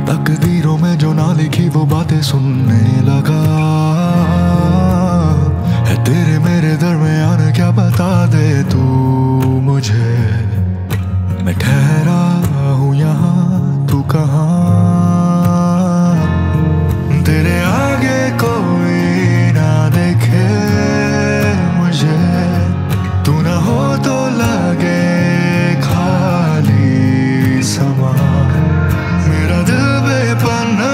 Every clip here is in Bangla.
तकदीरों में जो ना लिखी वो बातें सुनने लगा है तेरे मेरे दरमियान क्या बता दे तू मुझे। मैं ठहरा हूँ यहाँ तू कहाँ तेरे आगे कोई ना देखे मुझे तू ना हो तो लगे खाली समा मेरा दिल बेपना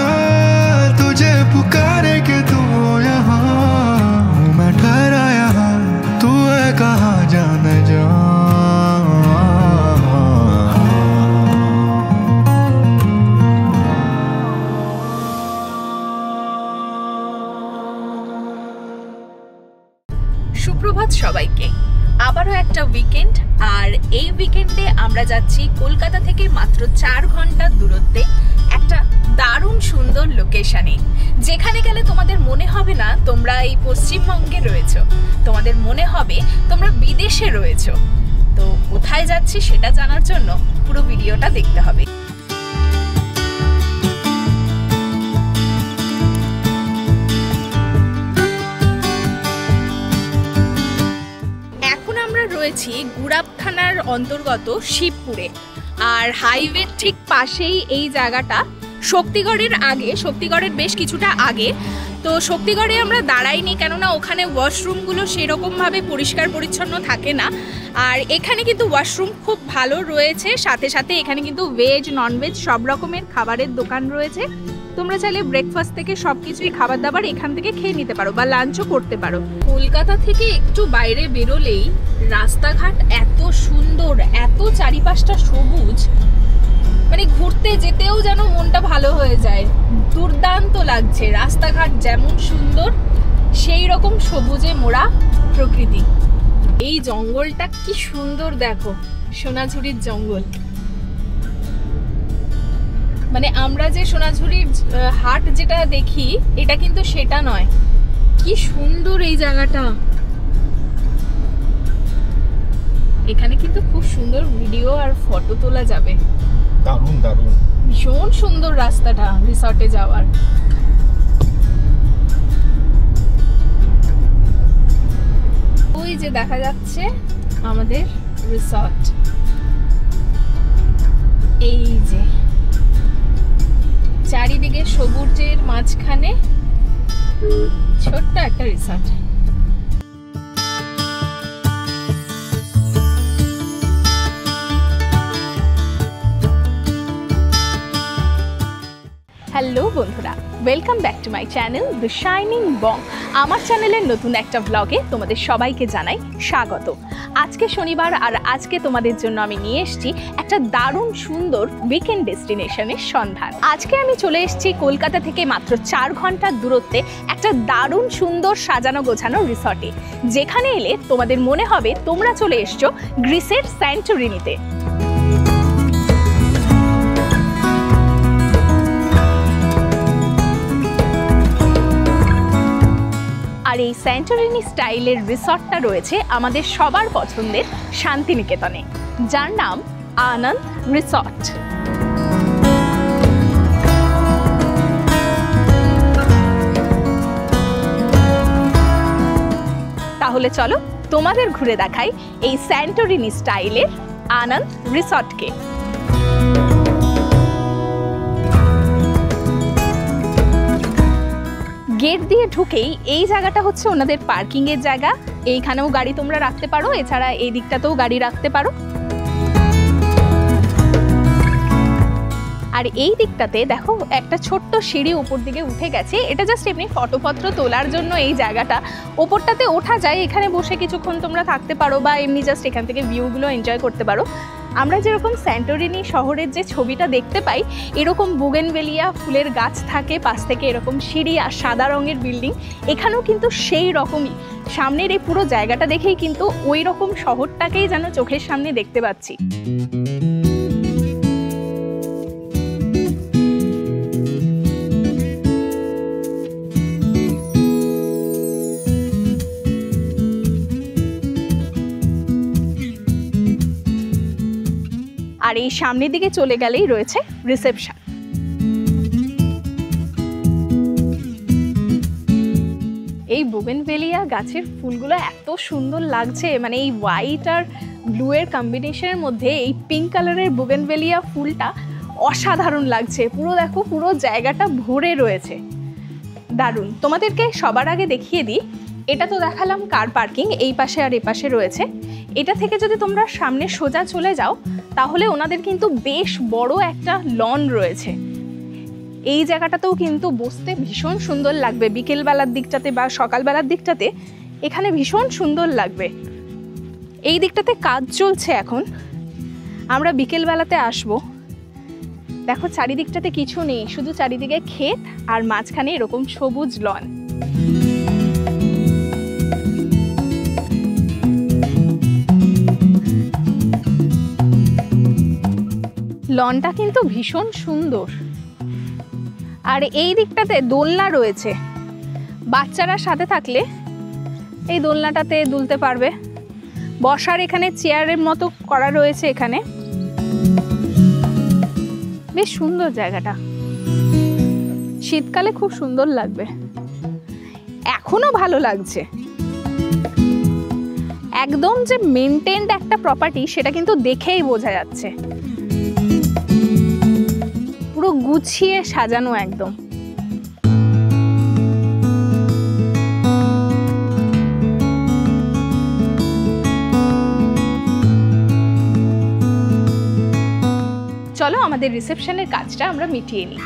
तुझे पुकारे कि तू यहाँ मैं ठहरा यहाँ तू है कहाँ जाने जा। সুপ্রভাত সবাইকে, আবারও একটা উইকেন্ড। আর এই উইকেন্ডে আমরা যাচ্ছি কলকাতা থেকে মাত্র 4 ঘন্টার দূরত্বে একটা দারুণ সুন্দর লোকেশনে, যেখানে গেলে তোমাদের মনে হবে না তোমরা এই পশ্চিমবঙ্গে রয়েছো, তোমাদের মনে হবে তোমরা বিদেশে রয়েছো। তো কোথায় যাচ্ছি সেটা জানার জন্য পুরো ভিডিওটা দেখতে হবে। রয়েছি গুড়াব থানার অন্তর্গত শিবপুরে, আর হাইওয়ের ঠিক পাশেই এই জায়গাটা। শক্তিগড়ের আগে, শক্তিগড়ের বেশ কিছুটা আগে। তো শক্তিগড়ে আমরা দাঁড়াইনি, কেননা ওখানে ওয়াশরুমগুলো সেরকমভাবে পরিষ্কার পরিচ্ছন্ন থাকে না। আর এখানে কিন্তু ওয়াশরুম খুব ভালো রয়েছে, সাথে সাথে এখানে কিন্তু ভেজ ননভেজ সব রকমের খাবারের দোকান রয়েছে। তোমরা চাইলে ব্রেকফাস্ট থেকে সব কিছুই খাবার দাবার এখান থেকে খেয়ে নিতে পারো বা লাঞ্চও করতে পারো। কলকাতা থেকে একটু বাইরে বেরোলেই রাস্তাঘাট এত সুন্দর, এত চারিপাশটা সবুজ, মানে ঘুরতে যেতেও যেন মনটা ভালো হয়ে যায়। দুর্দান্ত লাগছে, রাস্তাঘাট যেমন সুন্দর সেই রকম সবুজে মোড়া প্রকৃতি। এই জঙ্গলটা কি সুন্দর দেখো, সোনাঝুরির জঙ্গল। মানে আমরা যে সোনাঝুরির হাট যেটা দেখি এটা কিন্তু সেটা নয়। কি সুন্দর এই জায়গাটা, এখানে কিন্তু খুব সুন্দর ভিডিও আর ফটো তোলা যাবে। দারুণ দারুণ, ভীষণ সুন্দর রাস্তাটা রিসর্টে যাওয়ার। ওই যে দেখা যাচ্ছে আমাদের রিসর্ট, এই যে চারিদিকে সবুজের মাঝখানে ছোট্ট একটা রিসর্ট। হ্যালো বন্ধুরা, welcome back to my channel the shining Bong. আমার চ্যানেলের নতুন একটা ব্লগে তোমাদের সবাইকে জানাই স্বাগত। আজকে শনিবার, আর আজকে তোমাদের জন্য আমি নিয়ে এসেছি একটা দারুণ সুন্দর উইকেন্ড ডেস্টিনেশনের সন্ধান। আজকে আমি চলে এসেছি কলকাতা থেকে মাত্র 4 ঘন্টার দূরত্বে একটা দারুণ সুন্দর সাজানো গোছানো রিসর্টে, যেখানে এলে তোমাদের মনে হবে তোমরা চলে এসছো গ্রিসের স্যান্টোরিনিতে। আর এই স্যান্টোরিনি স্টাইলের রিসর্টটা রয়েছে আমাদের সবার পছন্দের শান্তিনিকেতনে, যার নাম আনন্দ রিসর্ট। তাহলে চলো তোমাদের ঘুরে দেখাই এই স্যান্টোরিনি স্টাইলের আনন্দ রিসর্টকে। গেট দিয়ে ঢুকেই এই জায়গাটা হচ্ছে ওনাদের পার্কিং এর জায়গা। এইখানেও গাড়ি তোমরা রাখতে পারো, এছাড়া এই দিকটাতেও গাড়ি রাখতে পারো। আর এই দিকটাতে দেখো একটা ছোট্ট সিঁড়ি উপর দিকে উঠে গেছে, এটা জাস্ট এমনি ফটোপত্র তোলার জন্য এই জায়গাটা। ওপরটাতে ওঠা যায়, এখানে বসে কিছুক্ষণ তোমরা থাকতে পারো বা এমনি জাস্ট এখান থেকে ভিউগুলো এনজয় করতে পারো। আমরা যেরকম স্যান্টোরিনি শহরের যে ছবিটা দেখতে পাই, এরকম বুগেনভেলিয়া ফুলের গাছ থাকে, পাশ থেকে এরকম সিঁড়ি আর সাদা রঙের বিল্ডিং, এখানেও কিন্তু সেই রকমই। সামনের এই পুরো জায়গাটা দেখেই কিন্তু ওই রকম শহরটাকেই যেন চোখের সামনে দেখতে পাচ্ছি। আর এই সামনের দিকে চলে গেলেই রয়েছে রিসেপশন। এই বুগেনভেলিয়া গাছের ফুলগুলো এত সুন্দর লাগছে, মানে এই হোয়াইট আর ব্লু এর কম্বিনেশনের মধ্যে এই পিঙ্ক কালারের বুগেনভেলিয়া ফুলটা অসাধারণ লাগছে। পুরো দেখো, পুরো জায়গাটা ভরে রয়েছে, দারুণ। তোমাদেরকে সবার আগে দেখিয়ে দিই, এটা তো দেখালাম কার পার্কিং, এই পাশে আর এ পাশে রয়েছে। এটা থেকে যদি তোমরা সামনে সোজা চলে যাও তাহলে ওনাদের কিন্তু বেশ বড় একটা লন রয়েছে। এই জায়গাটাতেও কিন্তু বসতে ভীষণ সুন্দর লাগবে, বিকেলবেলার দিকটাতে বা সকালবেলার দিকটাতে এখানে ভীষণ সুন্দর লাগবে। এই দিকটাতে কাজ চলছে এখন, আমরা বিকেলবেলাতে আসবো। দেখো চারিদিকটাতে কিছু নেই, শুধু চারিদিকে ক্ষেত আর মাঝখানে এরকম সবুজ লন। লনটা কিন্তু ভীষণ সুন্দর। আর এই দিকটাতে দোলনা রয়েছে, বাচ্চারা সাথে থাকলে এই দোলনাটাতে দুলতে পারবে। বসার এখানে চেয়ারের মতো করা রয়েছে, এখানে বেশ সুন্দর জায়গাটা, শীতকালে খুব সুন্দর লাগবে। এখনো ভালো লাগছে, একদম যে মেনটেন্ড একটা প্রপার্টি সেটা কিন্তু দেখেই বোঝা যাচ্ছে, পুরো গুছিয়ে সাজানো একদম। চলো আমাদের রিসেপশনের কাজটা আমরা মিটিয়ে নিই।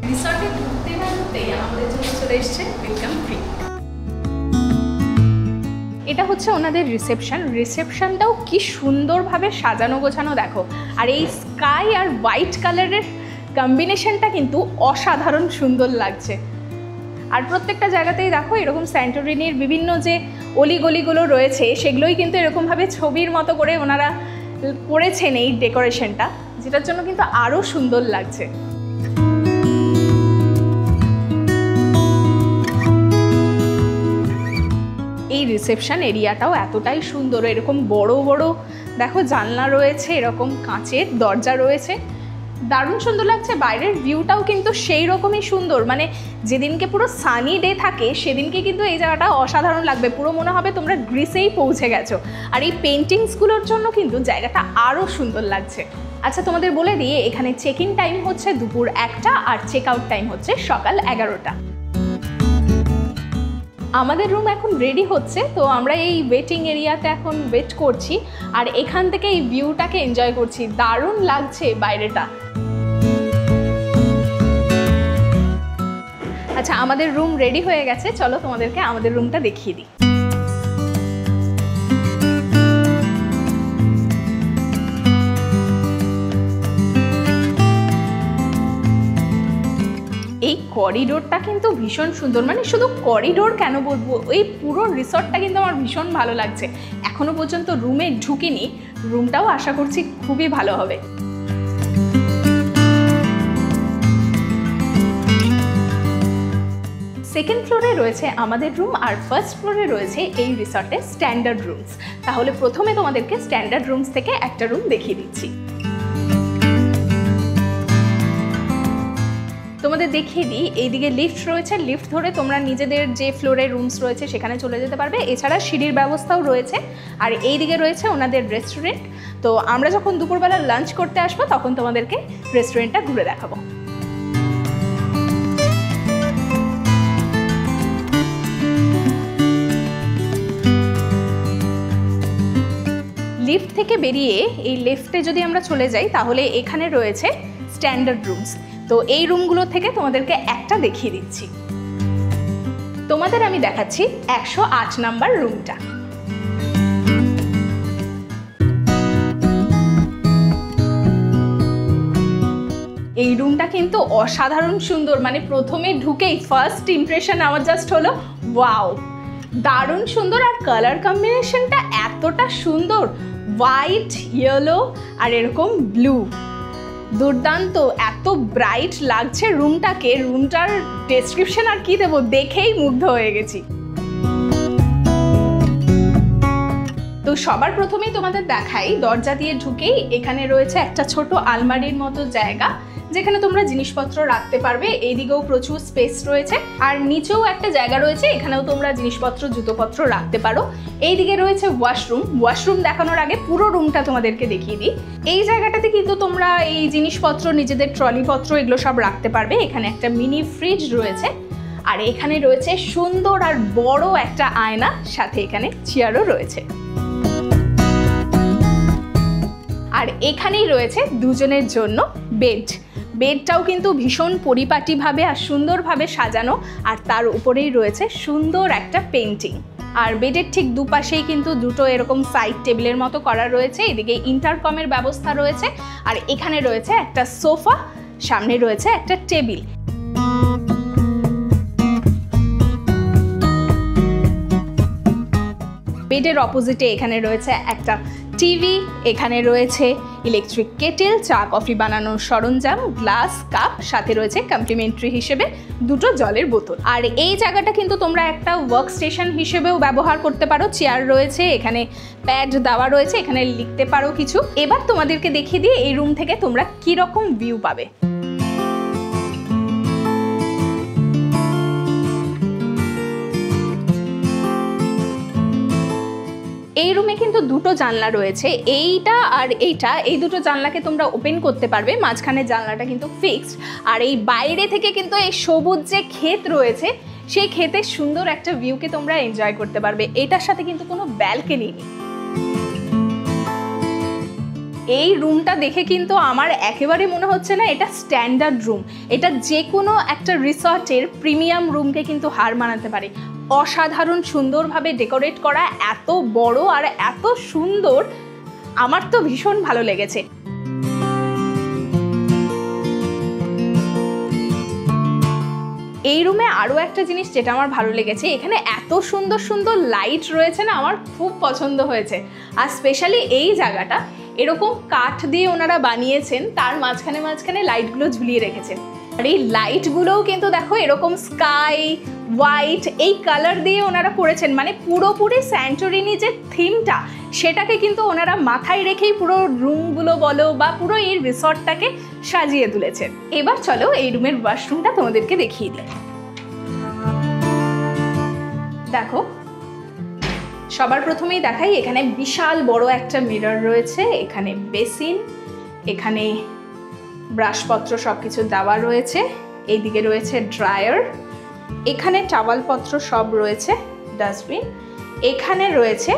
রিসর্টে ঢুকতে না ঢুকতেই আমাদের জন্য চলে এসছে ওয়েলকাম ড্রিঙ্ক। এটা হচ্ছে ওনাদের রিসেপশনটাও কি সুন্দরভাবে সাজানো গোছানো দেখো। আর এই স্কাই আর হোয়াইট কালারের কম্বিনেশনটা কিন্তু অসাধারণ সুন্দর লাগছে। আর প্রত্যেকটা জায়গাতেই দেখো এরকম স্যান্টোরিনির বিভিন্ন যে অলিগলিগুলো রয়েছে সেগুলোই কিন্তু এরকমভাবে ছবির মতো করে ওনারা করেছেন এই ডেকোরেশনটা, যেটার জন্য কিন্তু আরও সুন্দর লাগছে। এই রিসেপশন এরিয়াটাও এতটাই সুন্দর, এরকম বড় বড় দেখো জানলা রয়েছে, এরকম কাঁচের দরজা রয়েছে, দারুণ সুন্দর লাগছে। বাইরের ভিউটাও কিন্তু সেই রকমই সুন্দর, মানে যেদিনকে পুরো সানি ডে থাকে সেদিনকে কিন্তু এই জায়গাটা অসাধারণ লাগবে, পুরো মনে হবে তোমরা গ্রিসেই পৌঁছে গেছো। আর এই পেন্টিংসগুলোর জন্য কিন্তু জায়গাটা আরও সুন্দর লাগছে। আচ্ছা তোমাদের বলে দিয়ে, এখানে চেক ইন টাইম হচ্ছে দুপুর 1টা আর চেক আউট টাইম হচ্ছে সকাল 11টা। আমাদের রুম এখন রেডি হচ্ছে, তো আমরা এই ওয়েটিং এরিয়াতে এখন ওয়েট করছি আর এখান থেকে এই ভিউটাকে এনজয় করছি, দারুণ লাগছে বাইরেটা। আচ্ছা আমাদের রুম রেডি হয়ে গেছে, চলো তোমাদেরকে আমাদের রুমটা দেখিয়ে দিই। এই করিডোরটা কিন্তু ভীষণ সুন্দর, মানে শুধু করিডোর কেন বলবো, এই পুরো রিসর্টটা কিন্তু আমার ভীষণ ভালো লাগছে। এখনো পর্যন্ত রুমে ঢুকিনি, রুমটাও আশা করছি খুবই ভালো হবে। সেকেন্ড ফ্লোরে রয়েছে আমাদের রুম আর ফার্স্ট ফ্লোরে রয়েছে এই রিসর্টের স্ট্যান্ডার্ড রুমস। তাহলে প্রথমে তোমাদেরকে স্ট্যান্ডার্ড রুমস থেকে একটা রুম দেখিয়ে দিচ্ছি। তোমাদের দেখিয়ে দিই, এইদিকে লিফট রয়েছে, লিফট ধরে তোমরা নিজেদের যে ফ্লোরে রুমস রয়েছে সেখানে চলে যেতে পারবে। এছাড়া সিঁড়ির ব্যবস্থাও রয়েছে। আর এইদিকে রয়েছে ওনাদের রেস্টুরেন্ট। তো আমরা যখন দুপুরবেলা লাঞ্চ করতে আসবো তখন তোমাদেরকে রেস্টুরেন্টটা ঘুরে দেখাবো। লিফট থেকে বেরিয়ে এই লেফটে যদি আমরা চলে যাই তাহলে এখানে রয়েছে স্ট্যান্ডার্ড রুমস। তো এই রুমগুলো থেকে তোমাদেরকে একটা দেখিয়ে দিচ্ছি। তোমাদের আমি দেখাচ্ছি 108 নাম্বার রুমটা। এই রুমটা কিন্তু অসাধারণ সুন্দর, মানে প্রথমে ঢুকেই ফার্স্ট ইমপ্রেশন আমার জাস্ট হলো ওয়াও, দারুণ সুন্দর। আর কালার কম্বিনেশনটা এতটা সুন্দর, হোয়াইট, ইয়েলো আর এরকম ব্লু, দুর্দান্ত, এত ব্রাইট লাগছে রুমটাকে। রুমটার ডেসক্রিপশন আর কি দেবো, দেখেই মুগ্ধ হয়ে গেছি। তো সবার প্রথমেই তোমাদের দেখাই, দরজা দিয়ে ঢুকেই এখানে রয়েছে একটা ছোট আলমারির মতো জায়গা, যেখানে তোমরা জিনিসপত্র রাখতে পারবে। এইদিকেও প্রচুর স্পেস রয়েছে, আর নিচেও একটা জায়গা রয়েছে, এখানেও তোমরা জিনিসপত্র জুতোপত্র রাখতে পারো। এইদিকে রয়েছে ওয়াশরুম দেখানোর আগে পুরো রুমটা তোমাদেরকে দেখিয়ে দিই। এই জায়গাটাতে কিন্তু তোমরা এই জিনিসপত্র, নিজেদের ট্রলিপত্র এগুলো সব রাখতে পারবে। এখানে একটা মিনি ফ্রিজ রয়েছে, আর এখানে রয়েছে সুন্দর আর বড় একটা আয়না, সাথে এখানে চেয়ারও রয়েছে। আর এখানেই রয়েছে দুজনের জন্য বেডটাও কিন্তু ভীষণ পরিপাটিভাবে আর সুন্দরভাবে সাজানো, আর তার উপরেই রয়েছে সুন্দর একটা পেন্টিং। আর বেডের ঠিক দুপাশেই কিন্তু দুটো এরকম সাইড টেবিলের মতো করা রয়েছে। এদিকে ইন্টারকমের ব্যবস্থা রয়েছে, আর এখানে রয়েছে একটা সোফা, সামনে রয়েছে একটা টেবিল। বেডের অপোজিটে এখানে রয়েছে একটা টিভি, এখানে রয়েছে ইলেকট্রিক কেটেল, চা কফি বানানোর সরঞ্জাম, গ্লাস, কাপ, সাথে রয়েছে কমপ্লিমেন্টারি হিসেবে দুটো জলের বোতল। আর এই জায়গাটা কিন্তু তোমরা একটা ওয়ার্ক স্টেশন হিসেবেও ব্যবহার করতে পারো। চেয়ার রয়েছে, এখানে প্যাড দেওয়া রয়েছে, এখানে লিখতে পারো কিছু। এবার তোমাদেরকে দেখিয়ে দিয়ে এই রুম থেকে তোমরা কি রকম ভিউ পাবে। এই রুমে কিন্তু দুটো জানলা রয়েছে, এইটা আর এইটা। এই দুটো জানলাকে তোমরা ওপেন করতে পারবে, মাঝখানে জানলাটা কিন্তু ফিক্সড। আর এই বাইরে থেকে কিন্তু এই সবুজ যে ক্ষেত রয়েছে, সেই ক্ষেতের সুন্দর একটা ভিউকে তোমরা এনজয় করতে পারবে। এটার সাথে কিন্তু কোনো ব্যালকনি নেই। এই রুমটা দেখে কিন্তু আমার একেবারে মনে হচ্ছে না এটা স্ট্যান্ডার্ড রুম। এটা যে কোনো একটা রিসর্টের প্রিমিয়াম রুমকে কিন্তু হার মানাতে পারে। অসাধারণ সুন্দরভাবে ডেকোরেট করা, এত বড় আর এত সুন্দর, আমার তো ভীষণ ভালো লেগেছে। এই রুমে আরও একটা জিনিস যেটা আমার ভালো লেগেছে, এখানে এত সুন্দর সুন্দর লাইট রয়েছে না, আমার খুব পছন্দ হয়েছে। আর স্পেশালি এই জায়গাটা এরকম কাঠ দিয়ে ওনারা বানিয়েছেন, তার মাঝখানে মাঝখানে লাইটগুলো ঝুলিয়ে রেখেছেন। আর এই লাইটগুলোও কিন্তু দেখো এরকম স্কাই হোয়াইট এই কালার দিয়ে ওনারা করেছেন, মানে পুরোপুরি স্যান্টোরিনি যে থিমটা সেটাকে কিন্তু ওনারা মাথায় রেখেই পুরো রুমগুলো বলো বা পুরো এই রিসর্টটাকে সাজিয়ে তুলেছেন। এবার চলো এই রুমের ওয়াশরুমটা তোমাদেরকে দেখিয়ে দিই। দেখো, সবার প্রথমেই দেখাই, এখানে বিশাল বড় একটা মিরর রয়েছে, এখানে বেসিন, এখানে ব্রাশপত্র সব কিছু দেওয়া রয়েছে, এইদিকে রয়েছে ড্রায়ার, এখানে টাওয়ালপত্র সব রয়েছে, ডাস্টবিন, এখানে রয়েছে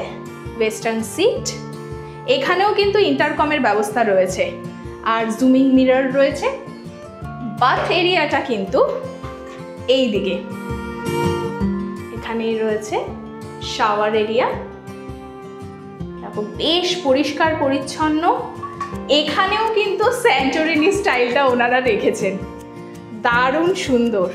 ওয়েস্টার্ন সিট, এখানেও কিন্তু ইন্টারকমের ব্যবস্থা রয়েছে, আর জুমিং মিরর রয়েছে। বাথ এরিয়াটা কিন্তু এই দিকে, এখানেই রয়েছে শাওয়ার এরিয়া, দেখো বেশ পরিষ্কার পরিচ্ছন্ন। এখানেও কিন্তু স্যান্টোরিনি স্টাইলটা ওনারা রেখেছেন, দারুণ সুন্দর।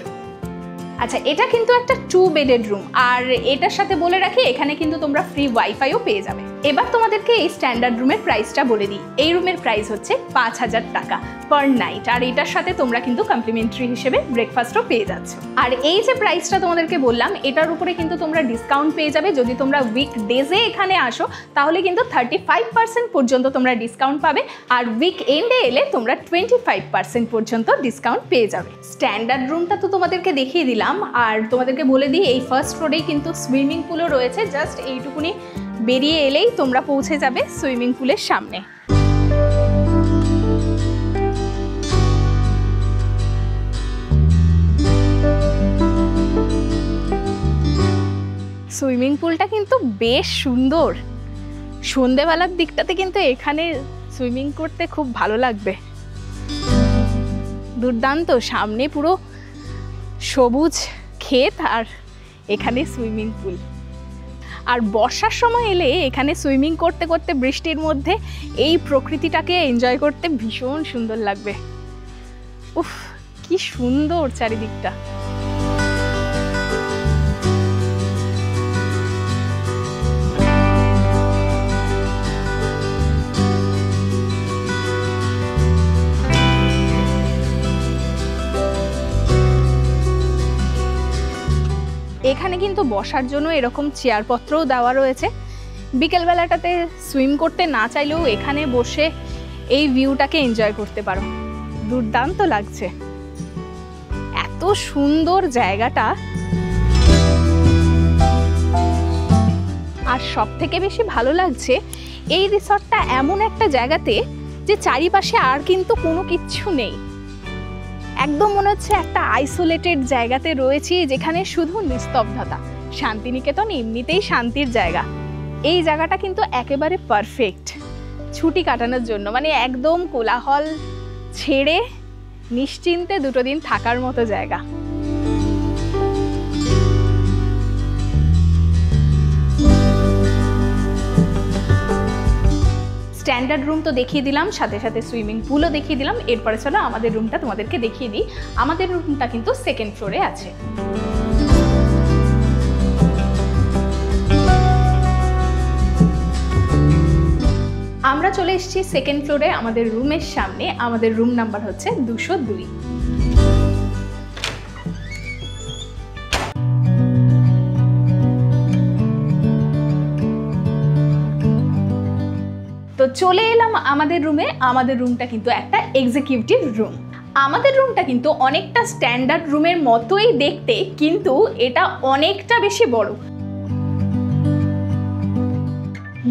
আচ্ছা, এটা কিন্তু একটা 2 বেডেড রুম, আর এটার সাথে বলে রাখি এখানে কিন্তু তোমরা ফ্রি ওয়াইফাইও পেয়ে যাবে। এবার তোমাদেরকে এই স্ট্যান্ডার্ড রুমের প্রাইসটা বলে দিই। এই রুমের প্রাইস হচ্ছে 5000 টাকা পার নাইট, আর এটার সাথে তোমরা কিন্তু কমপ্লিমেন্টারি হিসেবে ব্রেকফাস্টও পেয়ে যাচ্ছ। আর এই যে প্রাইসটা তোমাদেরকে বললাম, এটার উপরে কিন্তু তোমরা ডিসকাউন্ট পেয়ে যাবে। যদি তোমরা উইকডেজে এখানে আসো তাহলে কিন্তু 35% পর্যন্ত তোমরা ডিসকাউন্ট পাবে, আর উইকএন্ডে এলে তোমরা 25% পর্যন্ত ডিসকাউন্ট পেয়ে যাবে। স্ট্যান্ডার্ড রুমটা তো তোমাদেরকে দেখিয়ে দিলাম, আর তোমাদেরকে বলে দিই এই ফার্স্ট ফ্লোরেই কিন্তু সুইমিং পুলও রয়েছে। জাস্ট এইটুকুনি বেরিয়ে এলেই তোমরা পৌঁছে যাবে সুইমিং পুলের সামনে। সুইমিং পুলটা কিন্তু বেশ সুন্দর, সন্ধেবেলার দিকটাতে কিন্তু এখানে সুইমিং করতে খুব ভালো লাগবে। দুর্দান্ত, সামনে পুরো সবুজ ক্ষেত আর এখানে সুইমিং পুল। আর বর্ষার সময় এলে এখানে সুইমিং করতে করতে বৃষ্টির মধ্যে এই প্রকৃতিটাকে এনজয় করতে ভীষণ সুন্দর লাগবে। উফ, কি সুন্দর চারিদিকটা। এখানে কিন্তু বসার জন্য এরকম চেয়ারপত্রও দেওয়া রয়েছে। বিকেলবেলাটাতে সুইম করতে না চাইলেও এখানে বসে এই ভিউটাকে এনজয় করতে পারো। দুর্দান্ত লাগছে, এত সুন্দর জায়গাটা। আর সব থেকে বেশি ভালো লাগছে এই রিসর্টটা এমন একটা জায়গাতে যে চারিপাশে আর কিন্তু কোনো কিচ্ছু নেই। একদম মনে হচ্ছে একটা আইসোলেটেড জায়গাতে রয়েছি, যেখানে শুধু নিস্তব্ধতা। শান্তিনিকেতন এমনিতেই শান্তির জায়গা, এই জায়গাটা কিন্তু একেবারে পারফেক্ট ছুটি কাটানোর জন্য। মানে একদম কোলাহল ছেড়ে নিশ্চিন্তে 2 দিন থাকার মতো জায়গা। স্ট্যান্ডার্ড রুম তো দেখিয়ে দিলাম, সাথে সাথে সুইমিং পুলও দেখিয়ে দিলাম। এরপরে চলো আমাদের রুমটা তোমাদেরকে দেখিয়ে দিই। আমাদের রুমটা কিন্তু 2nd ফ্লোরে আছে। আমরা চলে এসেছি 2nd ফ্লোরে আমাদের রুমের সামনে। আমাদের রুম নাম্বার হচ্ছে 202। তো চলে এলাম আমাদের রুমে। আমাদের রুমটা কিন্তু একটা এক্সিকিউটিভ রুম। আমাদের রুমটা কিন্তু অনেকটা স্ট্যান্ডার্ড রুমের মতোই দেখতে, কিন্তু এটা অনেকটা বেশি বড়।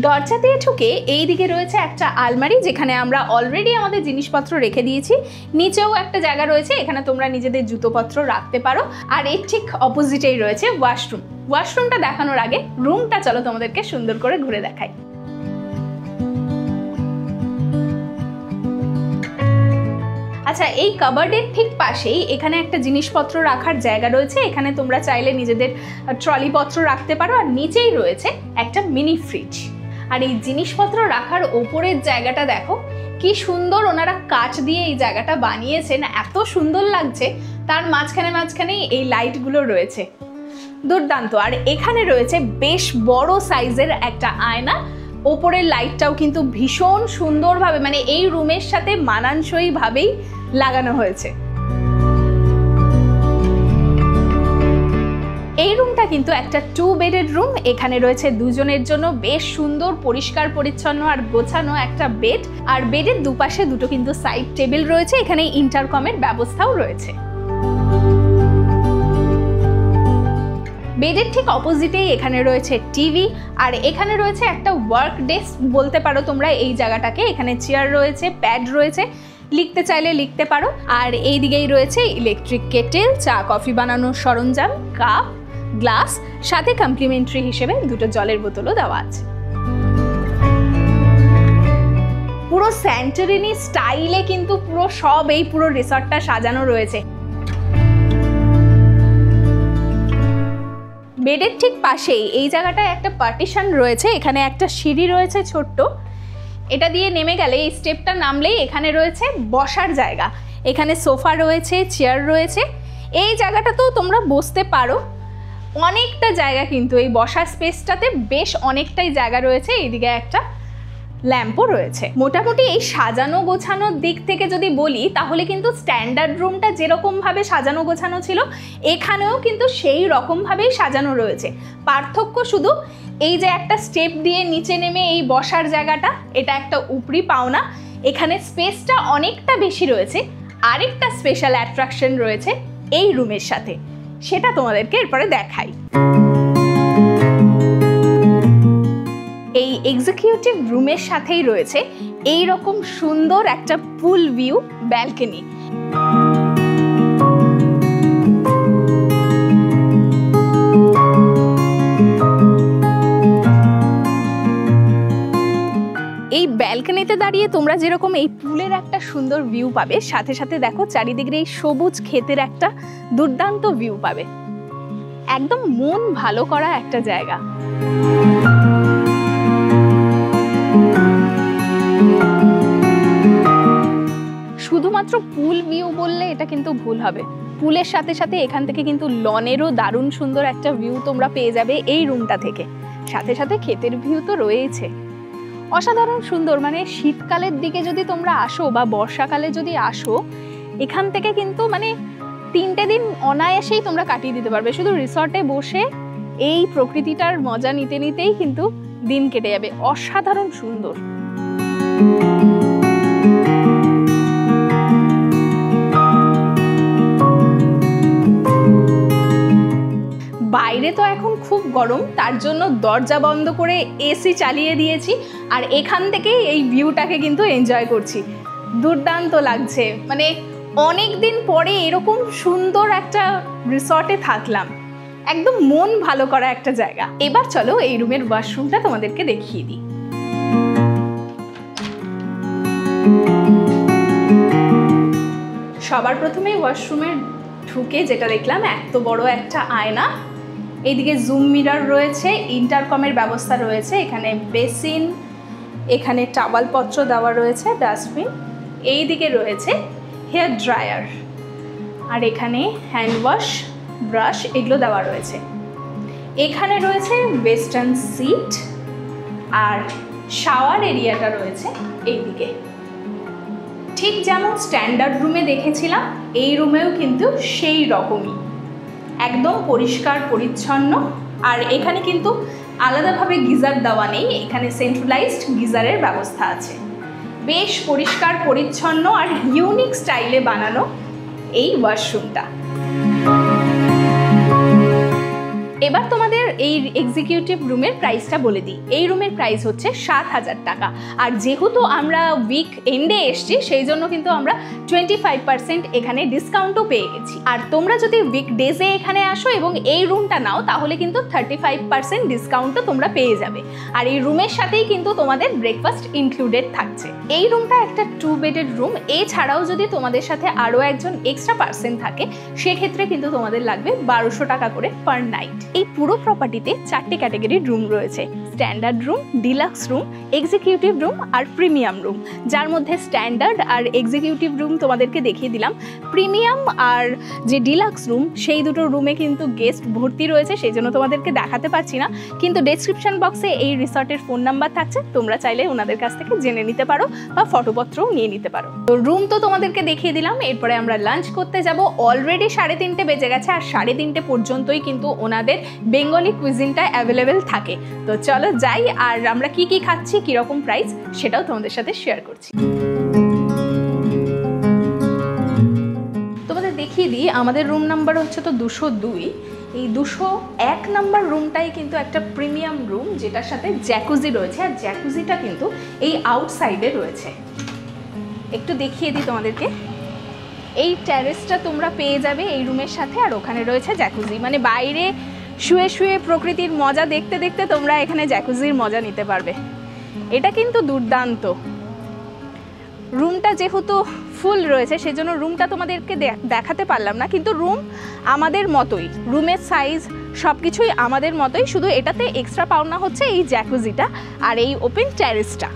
দরজা দিয়ে ঢুকে এই দিকে রয়েছে একটা আলমারি, যেখানে আমরা অলরেডি আমাদের জিনিসপত্র রেখে দিয়েছি। নিচেও একটা জায়গা রয়েছে, এখানে তোমরা নিজেদের জুতোপত্র রাখতে পারো। আর এর ঠিক অপোজিটেই রয়েছে ওয়াশরুম। ওয়াশরুমটা দেখানোর আগে রুমটা চলো তোমাদেরকে সুন্দর করে ঘুরে দেখাই। আচ্ছা, এই কাবার্ডের ঠিক পাশেই এখানে একটা জিনিসপত্র রাখার জায়গা রয়েছে। এখানে তোমরা চাইলে নিজেদের ট্রলিপত্র রাখতে পারো। আর নিচেই রয়েছে একটা মিনি ফ্রিজ। আর এই জিনিসপত্র রাখার ওপরের জায়গাটা দেখো কি সুন্দর, ওনারা কাঠ দিয়ে এই জায়গাটা বানিয়েছেন, এত সুন্দর লাগছে। তার মাঝখানে মাঝখানেই এই লাইটগুলো রয়েছে, দুর্দান্ত। আর এখানে রয়েছে বেশ বড় সাইজের একটা আয়না। ওপরের লাইটটাও কিন্তু ভীষণ সুন্দরভাবে, মানে এই রুমের সাথে মানানসই ভাবেই লাগানো হয়েছে। এই রুমটা কিন্তু একটা 2 বেডেড রুম। এখানে রয়েছে 2 জনের জন্য বেশ সুন্দর পরিষ্কার পরিচ্ছন্ন আর গোছানো একটা বেড। আর বেডের দুপাশে 2টো কিন্তু সাইড টেবিল রয়েছে। এখানে ইন্টারকমের ব্যবস্থাও রয়েছে। বেডের ঠিক অপোজিটেই এখানে রয়েছে টিভি। আর এখানে রয়েছে একটা ওয়ার্ক ডেস্ক বলতে পারো তোমরা এই জায়গাটাকে। এখানে চেয়ার রয়েছে, প্যাড রয়েছে, লিখতে চাইলে লিখতে পারো। আর এই দিকেই রয়েছে ইলেকট্রিক কেটেল, চা কফি বানানোর সরঞ্জাম, কাপ, গ্লাস, সাথে কমপ্লিমেন্টারি হিসেবে 2টো জলের বোতলও দেওয়া আছে। পুরো স্যান্টরিনি স্টাইলে কিন্তু পুরো রিসর্টটা সাজানো রয়েছে। বেডের ঠিক পাশেই এই জায়গাটায় একটা পার্টিশন রয়েছে। এখানে একটা সিঁড়ি রয়েছে ছোট্ট, এটা দিয়ে নেমে গেলে এই স্টেপটা নামলেই এখানে রয়েছে বসার জায়গা। এখানে সোফা রয়েছে, চেয়ার রয়েছে। এই জায়গাটাতেও তোমরা বসতে পারো। অনেকটা জায়গা কিন্তু এই বসার স্পেসটাতে, বেশ অনেকটাই জায়গা রয়েছে। এইদিকে একটা ল্যাম্পও রয়েছে। মোটামুটি এই সাজানো গোছানোর দিক থেকে যদি বলি, তাহলে কিন্তু স্ট্যান্ডার্ড রুমটা যেরকমভাবে সাজানো গোছানো ছিল, এখানেও কিন্তু সেই রকমভাবেই সাজানো রয়েছে। পার্থক্য শুধু এই যে একটা স্টেপ দিয়ে নিচে নেমে এই বসার জায়গাটা, এটা একটা উপরি পাওনা। এখানে স্পেসটা অনেকটা বেশি রয়েছে। আরেকটা স্পেশাল অ্যাট্রাকশন রয়েছে এই রুমের সাথে, সেটা তোমাদেরকে এরপরে দেখাই। এই এক্সিকিউটিভ রুমের সাথেই রয়েছে এই রকম সুন্দর একটা পুল ভিউ ব্যালকনি। এই ব্যালকনিতে দাঁড়িয়ে তোমরা যেরকম এই পুলের একটা সুন্দর ভিউ পাবে, সাথে সাথে দেখো চারিদিকে এই সবুজ ক্ষেতের একটা দুর্দান্ত ভিউ পাবে। একদম মন ভালো করা একটা জায়গা। শুধুমাত্র পুল ভিউ বললে এটা কিন্তু ভুল হবে। পুলের সাথে সাথে এখান থেকে কিন্তু লনেরও দারুণ সুন্দর একটা ভিউ তোমরা পেয়ে যাবে এই রুমটা থেকে। সাথে সাথে ক্ষেতের ভিউ তো রয়েছে, অসাধারণ সুন্দর। মানে শীতকালের দিকে যদি তোমরা আসো বা বর্ষাকালে যদি আসো, এখান থেকে কিন্তু মানে 3টে দিন অনায়াসেই তোমরা কাটিয়ে দিতে পারবে। শুধু রিসর্টে বসে এই প্রকৃতিটার মজা নিতে নিতেই কিন্তু দিন কেটে যাবে। অসাধারণ সুন্দর। বাইরে তো এখন খুব গরম, তার জন্য দরজা বন্ধ করে এসি চালিয়ে দিয়েছি আর এখান থেকেই এই ভিউটাকে কিন্তু এনজয় করছি। দুর্দান্ত লাগছে, মানে অনেক দিন পরে এরকম সুন্দর একটা রিসর্টে থাকলাম, একদম মন ভালো করা একটা জায়গা। এবার চলো এই রুমের ওয়াশরুমটা তোমাদেরকে দেখিয়ে দিই। সবার প্রথমে ওয়াশরুমের ঢুকে যেটা দেখলাম, এত বড় একটা আয়না, এইদিকে জুম মিরর রয়েছে, ইন্টারকমের ব্যবস্থা রয়েছে, এখানে বেসিন, এখানে টাওয়ালপত্র দেওয়া রয়েছে, ডাস্টবিন, এইদিকে রয়েছে হেয়ার ড্রায়ার, আর এখানে হ্যান্ড ওয়াশ, ব্রাশ এগুলো দেওয়া রয়েছে। এখানে রয়েছে ওয়েস্টার্ন সিট আর শাওয়ার এরিয়াটা রয়েছে এইদিকে। ঠিক যেমন স্ট্যান্ডার্ড রুমে দেখেছিলাম, এই রুমেও কিন্তু সেই রকমই, একদম পরিষ্কার পরিচ্ছন্ন। আর এখানে কিন্তু আলাদাভাবে গিজার দেওয়া নেই, এখানে সেন্ট্রালাইজড গিজারের ব্যবস্থা আছে। বেশ পরিষ্কার পরিচ্ছন্ন আর ইউনিক স্টাইলে বানানো এই ওয়াশরুমটা। এবার তোমাদের এই এক্সিকিউটিভ রুমের প্রাইসটা বলে দিই। এই রুমের প্রাইস হচ্ছে 7,000 টাকা। আর যেহেতু আমরা উইক এন্ডে এসছি, সেই জন্য কিন্তু আমরা 25% এখানে ডিসকাউন্টও পেয়ে গেছি। আর তোমরা যদি উইক ডেজে এখানে আসো এবং এই রুমটা নাও, তাহলে কিন্তু 35% ডিসকাউন্টও তোমরা পেয়ে যাবে। আর এই রুমের সাথেই কিন্তু তোমাদের ব্রেকফাস্ট ইনক্লুডেড থাকছে। এই রুমটা একটা 2 বেডের রুম। এছাড়াও যদি তোমাদের সাথে আরও একজন এক্সট্রা পার্সন থাকে, সেক্ষেত্রে কিন্তু তোমাদের লাগবে 1200 টাকা করে পার নাইট। এই পুরো প্রপার্টিতে 4টে ক্যাটাগরির রুম রয়েছে: standard room, deluxe room, executive room আর প্রিমিয়াম রুম। যার মধ্যে স্ট্যান্ডার্ড আর এক্সিকিউটিভ রুম তোমাদেরকে দেখিয়ে দিলাম। প্রিমিয়াম আর যে ডিলাক্স রুম, সেই দুটো রুমে কিন্তু গেস্ট ভর্তি রয়েছে, সেই জন্য তোমাদেরকে দেখাতে পারছি না, কিন্তু ডেসক্রিপশন বক্সে এই রিসর্টের ফোন নাম্বার থাকছে, তোমরা চাইলে ওনাদের কাছ থেকে জেনে নিতে পারো বা ফটোপত্রও নিয়ে নিতে পারো। তো রুম তো তোমাদেরকে দেখিয়ে দিলাম, এরপরে আমরা লাঞ্চ করতে যাব। অলরেডি 3:30 বেজে গেছে, আর 3:30 পর্যন্তই কিন্তু ওনাদের বেঙ্গলি কুইজিনটা অ্যাভেলেবেল থাকে। তো চলো যাই, আর আমরা কি কি খাচ্ছি, কিরকম প্রাইস, সেটাও তোমাদের সাথে শেয়ার করছি। তোমাদের দেখিয়ে দিই, আমাদের রুম নাম্বার হচ্ছে তো 202। এই 201 নাম্বার রুমটাই কিন্তু একটা প্রিমিয়াম রুম, যেটার সাথে জ্যাকুজি রয়েছে, আর জ্যাকুজিটা কিন্তু এই আউটসাইডে রয়েছে। একটু দেখিয়ে দিই তোমাদেরকে, এই ট্যারেসটা তোমরা পেয়ে যাবে এই রুমের সাথে, আর ওখানে রয়েছে জ্যাকুজি। মানে বাইরে শুয়ে শুয়ে প্রকৃতির মজা দেখতে দেখতে তোমরা এখানে জ্যাকুজির মজা নিতে পারবে। এটা কিন্তু দুর্দান্ত। রুমটা যেহেতু ফুল রয়েছে, সেজন্য রুমটা তোমাদেরকে দেখাতে পারলাম না, কিন্তু রুম আমাদের মতোই, রুমের সাইজ সব কিছুই আমাদের মতোই, শুধু এটাতে এক্সট্রা পাওনা হচ্ছে এই জ্যাকুজিটা আর এই ওপেন ট্যারেসটা।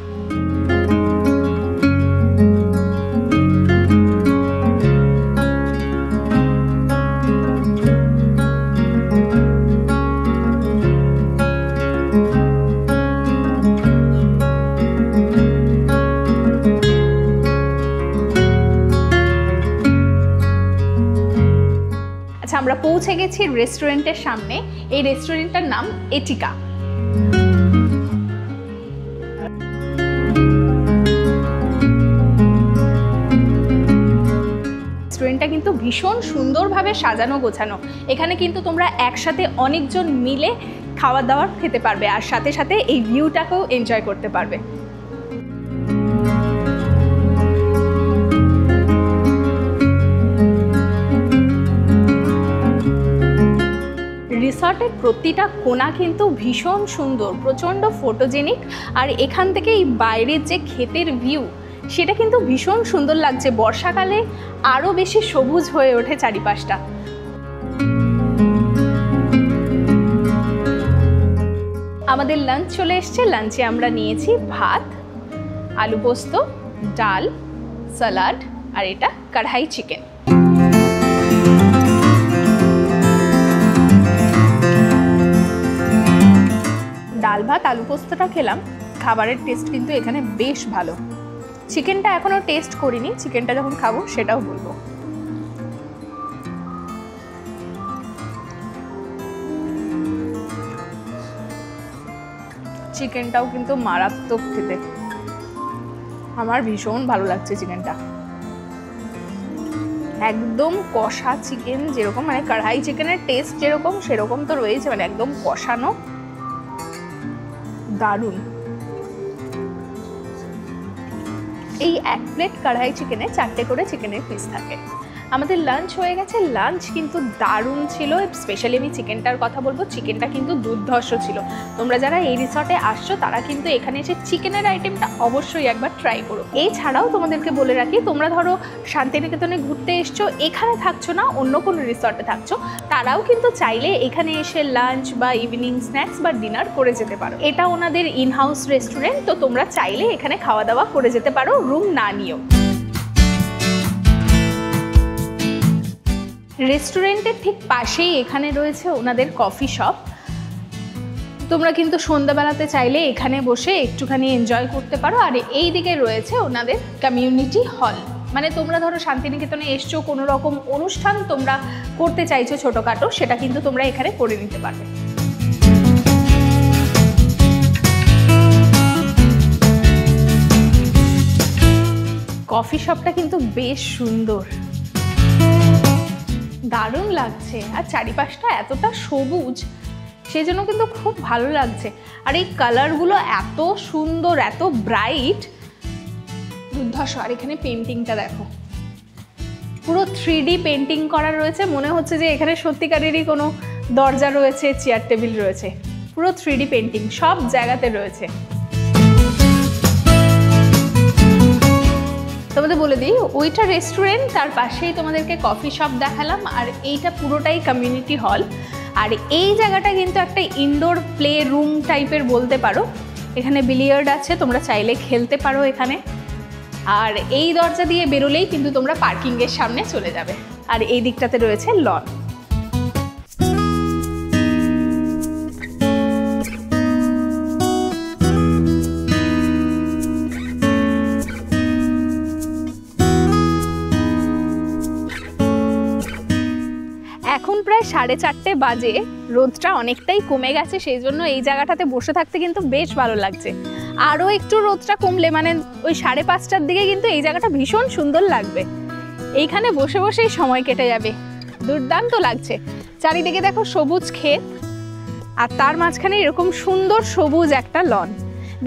আমরা পৌঁছে গেছি রেস্টুরেন্টের সামনে। এই রেস্টুরেন্টটার নাম এটিকা। রেস্টুরেন্টটা কিন্তু ভীষণ সুন্দরভাবে সাজানো গোছানো। এখানে কিন্তু তোমরা একসাথে অনেকজন মিলে খাওয়া দাওয়া খেতে পারবে, আর সাথে সাথে এই ভিউটাকেও এনজয় করতে পারবে। রিসর্টের প্রতিটা কোণা কিন্তু ভীষণ সুন্দর, প্রচণ্ড ফটোজেনিক। আর এখান থেকে এই বাইরের যে ক্ষেতের ভিউ, সেটা কিন্তু ভীষণ সুন্দর লাগছে। বর্ষাকালে আরও বেশি সবুজ হয়ে ওঠে চারিপাশটা। আমাদের লাঞ্চ চলে এসছে। লাঞ্চে আমরা নিয়েছি ভাত, আলু পোস্ত, ডাল, স্যালাড, আর এটা কড়াই চিকেন। ডাল ভাত আলু পোস্তটা খেলাম, খাবারের টেস্ট কিন্তু এখানে বেশ ভালো। চিকেনটা এখনও টেস্ট করিনি, চিকেনটা যখন খাবো সেটাও বলবো। চিকেনটাও কিন্তু মারাত্মক খেতে, আমার ভীষণ ভালো লাগছে চিকেনটা। একদম কষা চিকেন, যেরকম মানে কড়াই চিকেনের টেস্ট যেরকম সেরকম তো রয়েছে, মানে একদম কষানো, দারুণ। এই 1 প্লেট কড়াই চিকেনে 4টে করে চিকেনের পিস থাকে। আমাদের লাঞ্চ হয়ে গেছে, লাঞ্চ কিন্তু দারুণ ছিল। স্পেশালি আমি চিকেনটার কথা বলবো, চিকেনটা কিন্তু দুর্ধর্ষ ছিল। তোমরা যারা এই রিসর্টে আসছো তারা কিন্তু এখানে এসে চিকেনের আইটেমটা অবশ্যই একবার ট্রাই করো। এছাড়াও তোমাদেরকে বলে রাখি, তোমরা ধরো শান্তিনিকেতনে ঘুরতে এসছো, এখানে থাকছো না, অন্য কোনো রিসর্টে থাকছো, তারাও কিন্তু চাইলে এখানে এসে লাঞ্চ বা ইভিনিং স্ন্যাক্স বা ডিনার করে যেতে পারো। এটা ওনাদের ইনহাউস রেস্টুরেন্ট, তো তোমরা চাইলে এখানে খাওয়া দাওয়া করে যেতে পারো রুম না নিয়েও। রেস্টুরেন্টের ঠিক পাশেই এখানে রয়েছে ওনাদের কফি শপ। তোমরা কিন্তু সন্ধ্যাবেলাতে চাইলে এখানে বসে একটুখানি এনজয় করতে পারো। আর এই দিকে রয়েছে ওনাদের কমিউনিটি হল, মানে তোমরা ধরো শান্তিনিকেতনে এসছো, কোনো রকম অনুষ্ঠান তোমরা করতে চাইছো ছোটোখাটো, সেটা কিন্তু তোমরা এখানে করে নিতে পারবে। কফি শপটা কিন্তু বেশ সুন্দর, দারুণ লাগছে। আর চারিপাশটা এতটা সবুজ, সেজন্য কিন্তু খুব ভালো লাগছে। আর এই কালারগুলো এত সুন্দর, এত ব্রাইট, দুর্ধর্ষ। আর এখানে পেন্টিংটা দেখো, পুরো 3D পেন্টিং করা রয়েছে, মনে হচ্ছে যে এখানে সত্যিকারেরই কোনো দরজা রয়েছে, চেয়ার টেবিল রয়েছে। পুরো 3D পেন্টিং সব জায়গাতে রয়েছে। তোমাদের বলে দিই, ওইটা রেস্টুরেন্ট, তার পাশেই তোমাদেরকে কফি শপ দেখালাম, আর এইটা পুরোটাই কমিউনিটি হল। আর এই জায়গাটা কিন্তু একটা ইনডোর প্লে রুম টাইপের বলতে পারো। এখানে বিলিয়ার্ড আছে, তোমরা চাইলে খেলতে পারো এখানে। আর এই দরজা দিয়ে বেরোলেই কিন্তু তোমরা পার্কিংয়ের সামনে চলে যাবে। আর এই দিকটাতে রয়েছে লন। এখন প্রায় 4:30 বাজে, রোদটা অনেকটাই কমে গেছে, সেই জন্য এই জায়গাটাতে বসে থাকতে কিন্তু বেশ ভালো লাগছে। আরও একটু রোদটা কমলে, মানে ওই 5:30টার দিকে কিন্তু এই জায়গাটা ভীষণ সুন্দর লাগবে। এইখানে বসে বসেই সময় কেটে যাবে, দুর্দান্ত লাগছে। চারিদিকে দেখো সবুজ ক্ষেত, আর তার মাঝখানে এরকম সুন্দর সবুজ একটা লন,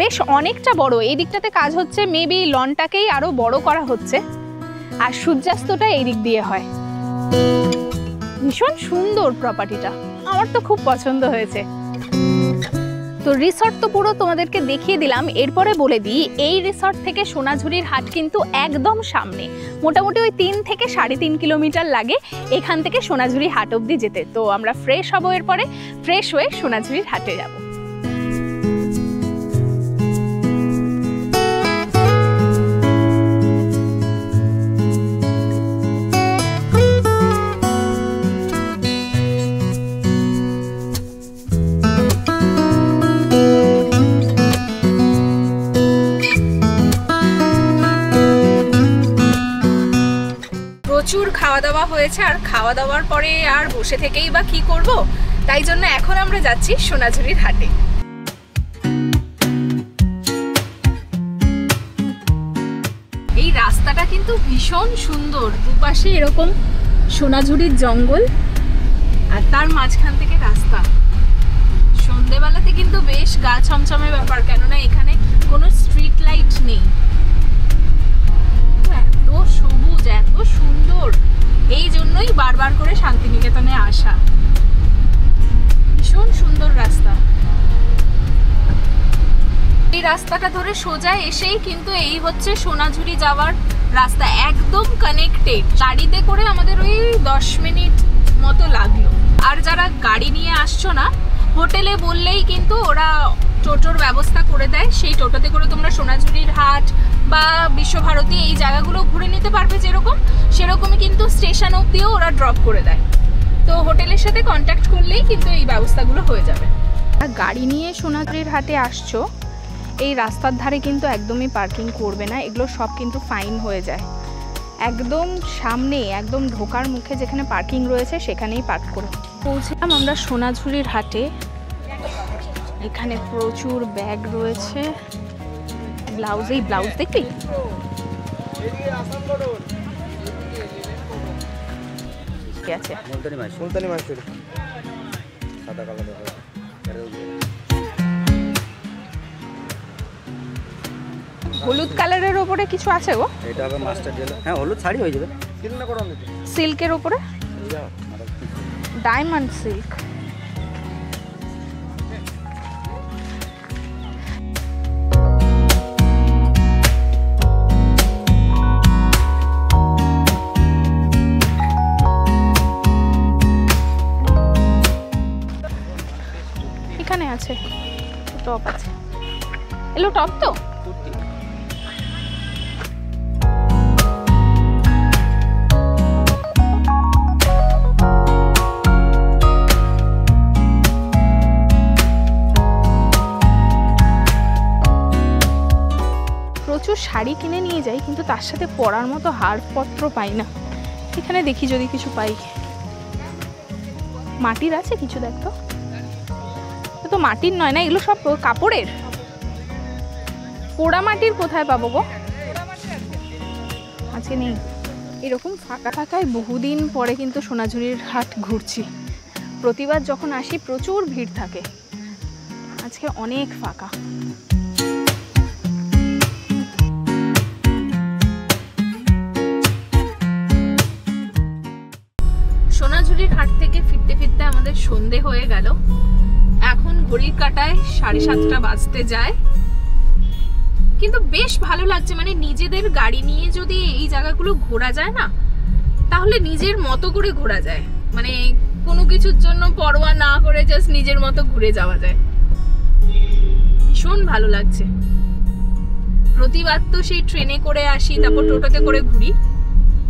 বেশ অনেকটা বড়। এই দিকটাতে কাজ হচ্ছে, মেবি লনটাকেই আরও বড় করা হচ্ছে। আর সূর্যাস্তটা এই দিক দিয়ে হয়। ভীষণ সুন্দর প্রপার্টিটা, আমার তো খুব পছন্দ হয়েছে। তো রিসর্ট তো পুরো তোমাদেরকে দেখিয়ে দিলাম। এরপরে বলে দিই, এই রিসর্ট থেকে সোনাঝুরির হাট কিন্তু একদম সামনে, মোটামুটি ওই 3 থেকে 3.5 কিলোমিটার লাগে এখান থেকে সোনাঝুরি হাট অবধি যেতে। তো আমরা ফ্রেশ হবো, এরপরে ফ্রেশ হয়ে সোনাঝুরির হাটে যাব। প্রচুর খাওয়া দাওয়া হয়েছে, আর খাওয়া দাওয়ার পরে আর বসে থেকেই বা কি করব, তাই জন্য এখন আমরা যাচ্ছি সোনাঝুরির হাটে। এই রাস্তাটা কিন্তু ভীষণ সুন্দর, দুপাশে এরকম সোনাঝুরির জঙ্গল, আর তার মাঝখান থেকে রাস্তা। সন্ধেবেলাতে কিন্তু বেশ গা ছমছমে ব্যাপার, কেননা এখানে কোনো স্ট্রিট লাইট নেই। এত সবুজ, এত সুন্দর, এই জন্যই বারবার করে শান্তিনিকেতনে আসা। ভীষণ সুন্দর রাস্তা। এই রাস্তাটা ধরে সোজা এসেই কিন্তু এই হচ্ছে সোনাঝুরি যাওয়ার রাস্তা, একদম কানেক্টেড। গাড়িতে করে আমাদের ওই 10 মিনিট মতো লাগলো। আর যারা গাড়ি নিয়ে আসছো না, হোটেলে বললেই কিন্তু ওরা টোটোর ব্যবস্থা করে দেয়। সেই টোটোতে করে তোমরা সোনাঝুরির হাট বা বিশ্বভারতী এই জায়গাগুলো ঘুরে নিতে পারবে, যেরকম সেরকমই কিন্তু স্টেশন অবধিও ওরা ড্রপ করে দেয়। তো হোটেলের সাথে কন্ট্যাক্ট করলেই কিন্তু এই ব্যবস্থাগুলো হয়ে যাবে। আর গাড়ি নিয়ে সোনাঝুরির হাটে আসছো, এই রাস্তার ধারে কিন্তু একদমই পার্কিং করবে না, এগুলো সব কিন্তু ফাইন হয়ে যায়। একদম সামনে, একদম ঢোকার মুখে যেখানে পার্কিং রয়েছে সেখানেই পার্ক করো। পৌঁছলাম আমরা সোনাঝুরির হাটে। এখানে প্রচুর ব্যাগ রয়েছে, ব্লাউজ, এই ব্লাউজ দেখবি? কি আছে? মুলতানি মাছ সাদা কালার। হলুদ কালারের ওপরে কিছু আছে গো? এটা হবে মাস্টার জেল। হ্যাঁ, হলুদ শাড়ি হয়ে যাবে। সিল্ক না করো আমি সিল্কের ওপরে, ডায়মন্ড সিল্ক। এখানে আছে টপ, আছে এলো টপ তো। প্রচুর শাড়ি কিনে নিয়ে যাই, কিন্তু তার সাথে পরার মতো হারপত্র পাই না। এখানে দেখি যদি কিছু পাই। মাটির আছে কিছু, দেখ তো। তো মাটির নয় না, এগুলো সব কাপড়ের। পোড়া মাটির কোথায় পাবো গো? আজকে নেই। এরকম ফাঁকা ফাঁকায় বহুদিন পরে কিন্তু সোনাঝুরির হাট ঘুরছি। প্রতিবার যখন আসি প্রচুর ভিড় থাকে, আজকে অনেক ফাঁকা। সোনাঝুরির হাট থেকে ফিরতে ফিরতে আমাদের সন্ধে হয়ে গেল। এখন ঘড়ির কাঁটায় 7:30 বাজতে যায়, কিন্তু বেশ ভালো লাগছে। মানে নিজেদের গাড়ি নিয়ে যদি এই জায়গাগুলো ঘোরা যায় না, তাহলে নিজের মতো করে ঘোরা যায়। মানে কোনো কিছুর জন্য পরোয়া না করে জাস্ট নিজের মতো ঘুরে যাওয়া যায়। ভীষণ ভালো লাগছে। প্রতিবার তো সেই ট্রেনে করে আসি, তারপর টোটোতে করে ঘুরি।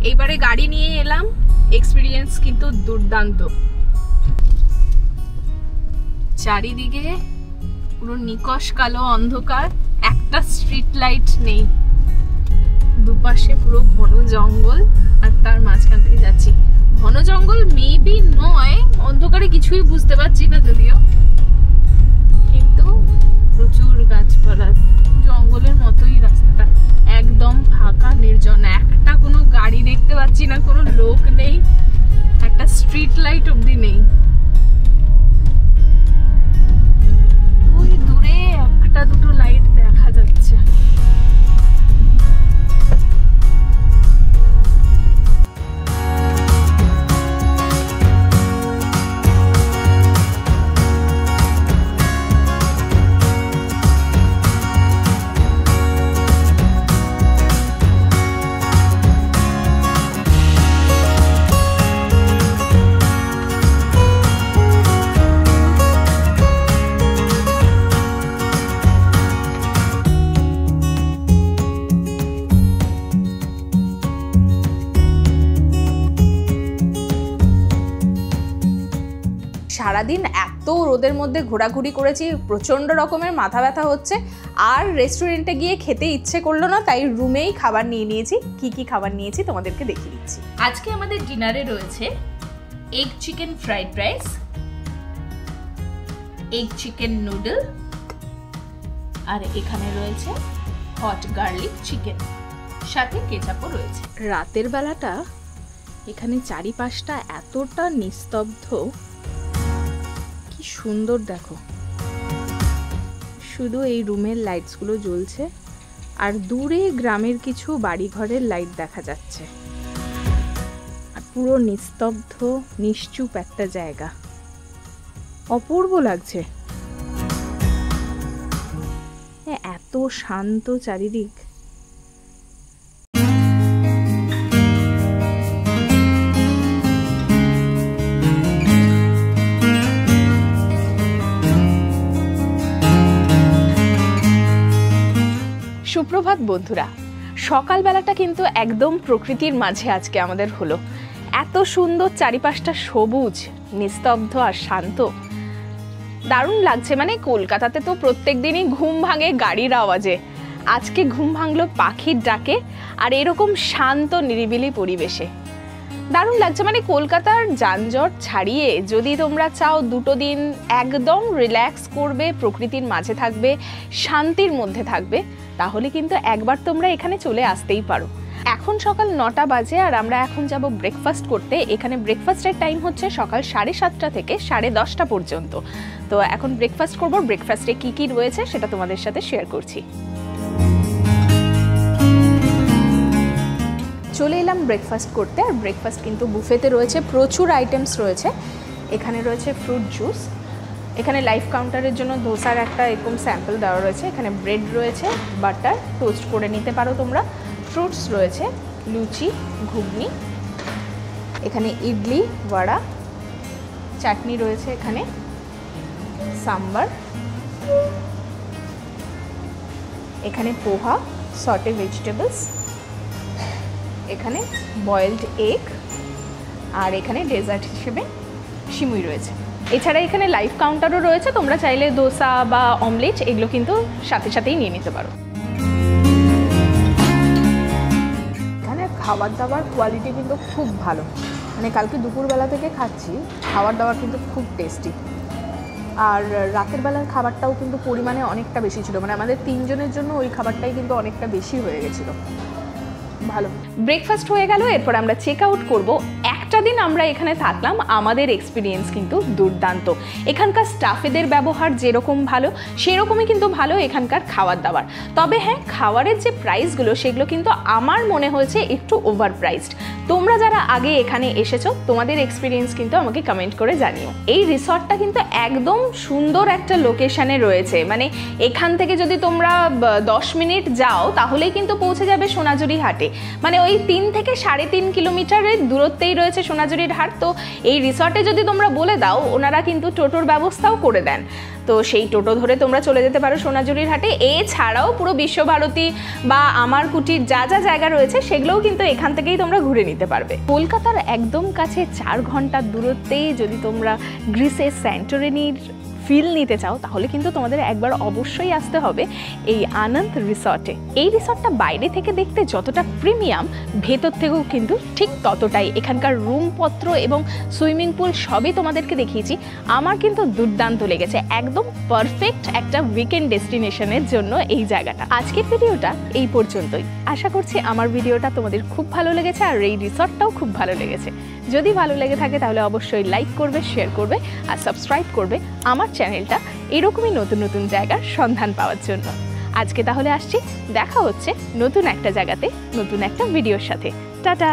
এইবারে গাড়ি নিয়ে এলাম, এক্সপিরিয়েন্স কিন্তু দুর্দান্ত। চারিদিকে পুরো নিকশ কালো অন্ধকার, একটা স্ট্রিট লাইট নেই। দুপাশে পুরো ঘন জঙ্গল, আর তার মাঝখান থেকে যাচ্ছি। ঘন জঙ্গল মেবি নয়, অন্ধকারে কিছুই বুঝতে পারছি না যদিও, কিন্তু প্রচুর গাছপালা, জঙ্গলের মতোই রাস্তাটা। একদম ফাঁকা নির্জন, একটা কোনো গাড়ি দেখতে পাচ্ছি না, কোনো লোক নেই, একটা স্ট্রিট লাইট অবধি নেই। ওই দূরে একটা দুটো লাইট দেখা যাচ্ছে। সারাদিন এত রোদের মধ্যে ঘোরাঘুরি করেছি, প্রচণ্ড রকমের মাথা ব্যথা হচ্ছে, আর রেস্টুরেন্টে গিয়ে খেতে ইচ্ছে করলো না, তাই রুমেই খাবার নিয়ে নিয়েছি। কি কি খাবার নিয়েছি তোমাদেরকে দেখিয়ে দিচ্ছি। আজকে আমাদের ডিনারে রয়েছে egg chicken fried rice, egg chicken noodle, আর এখানে রয়েছে হট গার্লিক চিকেন, সাথে কেচাপও রয়েছে। রাতের বেলাটা এখানে চারিপাশটা এতটা নিস্তব্ধ, কি সুন্দর দেখো। শুধু এই রুমের লাইটসগুলো জ্বলছে, আর দূরে গ্রামের কিছু বাড়িঘরের লাইট দেখা যাচ্ছে, আর পুরো নিস্তব্ধ নিশ্চুপ একটা জায়গা, অপূর্ব লাগছে। এত শান্ত চারিদিক। সুপ্রভাত বন্ধুরা, সকালবেলাটা কিন্তু একদম প্রকৃতির মাঝে আজকে আমাদের হলো। এত সুন্দর চারিপাশটা সবুজ, নিস্তব্ধ আর শান্ত, দারুণ লাগছে। মানে কলকাতাতে তো প্রত্যেক দিনই ঘুম ভাঙে গাড়ির আওয়াজে, আজকে ঘুম ভাঙলো পাখির ডাকে আর এরকম শান্ত নিরিবিলি পরিবেশে। দারুণ লাগছে, মানে কলকাতার যানজট ছাড়িয়ে যদি তোমরা চাও দুটো দিন একদম রিল্যাক্স করবে, প্রকৃতির মাঝে থাকবে, শান্তির মধ্যে থাকবে, তাহলে কিন্তু একবার তোমরা এখানে চলে আসতেই পারো। এখন সকাল 9টা বাজে আর আমরা এখন যাব ব্রেকফাস্ট করতে। এখানে ব্রেকফাস্টের টাইম হচ্ছে সকাল 7:30 থেকে 10:30 পর্যন্ত। তো এখন ব্রেকফাস্ট করব, ব্রেকফাস্টে কি কি রয়েছে সেটা তোমাদের সাথে শেয়ার করছি। চলে এলাম ব্রেকফাস্ট করতে, আর ব্রেকফাস্ট কিন্তু বুফেতে রয়েছে, প্রচুর আইটেমস রয়েছে। এখানে রয়েছে ফ্রুট জুস, এখানে লাইফ কাউন্টারের জন্য ধোসার একটা এরকম স্যাম্পল দেওয়া রয়েছে, এখানে ব্রেড রয়েছে, বাটার টোস্ট করে নিতে পারো তোমরা, ফ্রুটস রয়েছে, লুচি, ঘুগনি, এখানে ইডলি, বড়া, চাটনি রয়েছে, এখানে সাম্বার, এখানে পোহা, সটে ভেজিটেবলস, এখানে বয়েলড এগ, আর এখানে ডেজার্ট হিসেবে সিমুই রয়েছে। এছাড়া এখানে লাইফ কাউন্টারও রয়েছে, তোমরা চাইলে দোসা বা অমলেট এগুলো কিন্তু সাথে সাথেই নিয়ে নিতে পারো। এখানে খাবার দাবার কোয়ালিটি কিন্তু খুব ভালো, মানে কালকে দুপুরবেলা থেকে খাচ্ছি, খাবার দাবার কিন্তু খুব টেস্টি। আর রাতের বেলার খাবারটাও কিন্তু পরিমাণে অনেকটা বেশি ছিল, মানে আমাদের 3 জনের জন্য ওই খাবারটাই কিন্তু অনেকটা বেশি হয়ে গেছিলো। ভালো ব্রেকফাস্ট হয়ে গেল, এরপর আমরা চেক আউট করবো। একটা দিন আমরা এখানে থাকলাম, আমাদের এক্সপিরিয়েন্স কিন্তু দুর্দান্ত। এখানকার স্টাফেদের ব্যবহার যেরকম ভালো, সেরকমই কিন্তু ভালো এখানকার খাবার দাবার। তবে হ্যাঁ, খাবারের যে প্রাইসগুলো সেগুলো কিন্তু আমার মনে হয়েছে একটু ওভার প্রাইসড। তোমরা যারা আগে এখানে এসেছো, তোমাদের এক্সপিরিয়েন্স কিন্তু আমাকে কমেন্ট করে জানিও। এই রিসর্টটা কিন্তু একদম সুন্দর একটা লোকেশানে রয়েছে, মানে এখান থেকে যদি তোমরা 10 মিনিট যাও তাহলেই কিন্তু পৌঁছে যাবে সোনাঝুরি হাটে, মানে ওই 3 থেকে 3.5 কিলোমিটারের দূরত্বেই রয়েছে সোনাঝুরির হাট। তো এই রিসর্টে যদি তোমরা বলে দাও, ওনারা কিন্তু টোটোর ব্যবস্থাও করে দেন, তো সেই টোটো ধরে তোমরা চলে যেতে পারো সোনাঝুরির হাটে। এছাড়াও পুরো বিশ্বভারতী বা আমার কুটির যা যা জায়গা রয়েছে সেগুলোও কিন্তু এখান থেকেই তোমরা ঘুরে নিতে পারবে। কলকাতার একদম কাছে 4 ঘন্টার দূরত্বেই যদি তোমরা গ্রিসের স্যান্টোরিনির ফিল নিতে চাও, তাহলে কিন্তু তোমাদের একবার অবশ্যই আসতে হবে এই আনন্দ রিসর্টে। এই রিসর্টটা বাইরে থেকে দেখতে যতটা প্রিমিয়াম, ভেতর থেকেও কিন্তু ঠিক ততটাই। এখানকার রুমপত্র এবং সুইমিং পুল সবই তোমাদেরকে দেখিয়েছি, আমার কিন্তু দুর্দান্ত লেগেছে, একদম পারফেক্ট একটা উইকেন্ড ডেস্টিনেশনের জন্য এই জায়গাটা। আজকের ভিডিওটা এই পর্যন্তই, আশা করছি আমার ভিডিওটা তোমাদের খুব ভালো লেগেছে আর এই রিসর্টটাও খুব ভালো লেগেছে। যদি ভালো লেগে থাকে তাহলে অবশ্যই লাইক করবে, শেয়ার করবে আর সাবস্ক্রাইব করবে আমার চ্যানেলটা এরকমই নতুন নতুন জায়গার সন্ধান পাওয়ার জন্য। আজকে তাহলে আসছি, দেখা হচ্ছে নতুন একটা জায়গাতে নতুন একটা ভিডিওর সাথে। টাটা।